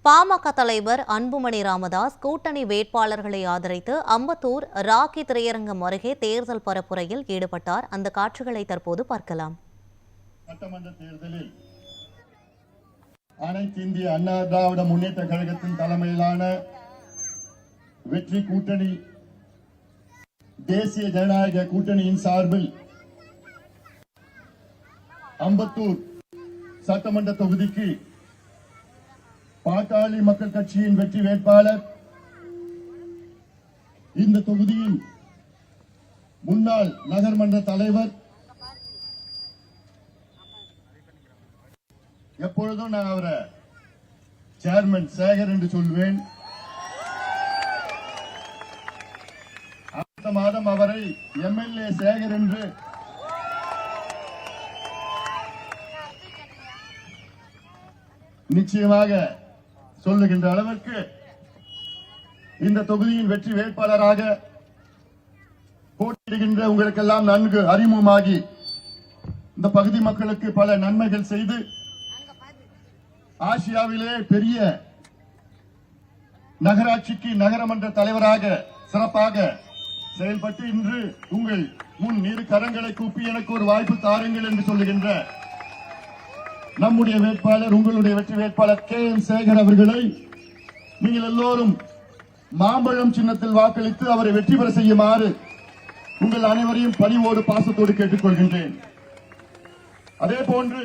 பாமக தலைவர் அன்புமணி ராமதாஸ் கூட்டணி வேட்பாளர்களை ஆதரித்து அம்பத்தூர் ராக்கி திரையரங்கம் அருகே தேர்தல் பரப்புரையில் ஈடுபட்டார். அந்த காட்சிகளை தற்போது பார்க்கலாம். சட்டமன்ற தேர்தலில் அனைத்து இந்திய அண்ணா திராவிட முன்னேற்ற கழகத்தின் தலைமையிலான வெற்றி கூட்டணி தேசிய ஜனநாயக கூட்டணியின் சார்பில் அம்பத்தூர் சட்டமன்ற தொகுதிக்கு பாட்டாளி மக்கள் கட்சியின் வெற்றி வேட்பாளர், இந்த தொகுதியின் முன்னாள் நகர்மன்ற தலைவர், எப்பொழுதும் நான் அவரை சேர்மன் சேகர் என்று சொல்வேன். அடுத்த மாதம் அவரை எம்எல்ஏ சேகர் என்று நிச்சயமாக சொல்லுகின்ற அளவிற்கு இந்த தொகுதியின் வெற்றி வேட்பாளராக போட்டியிடுகின்ற உங்களுக்கெல்லாம் நன்கு அறிமுகமாகி இந்த பகுதி மக்களுக்கு பல நன்மைகள் செய்து ஆசியாவிலே பெரிய நகராட்சிக்கு நகரமன்ற தலைவராக சிறப்பாக செயல்பட்டு இன்று உங்கள் முன் இரு கரங்களை கூப்பி எனக்கு ஒரு வாய்ப்பு தாருங்கள் என்று சொல்லுகின்ற நம்முடைய வேட்பாளர், உங்களுடைய வெற்றி வேட்பாளர் KM சேகர் அவர்களை நீங்கள் எல்லோரும் மாம்பழம் சின்னத்தில் வாக்களித்து அவரை வெற்றி பெற செய்யுமாறு உங்கள் அனைவரையும் பணிவோடு பாசத்தோடு கேட்டுக்கொள்கின்றேன். அதே போன்று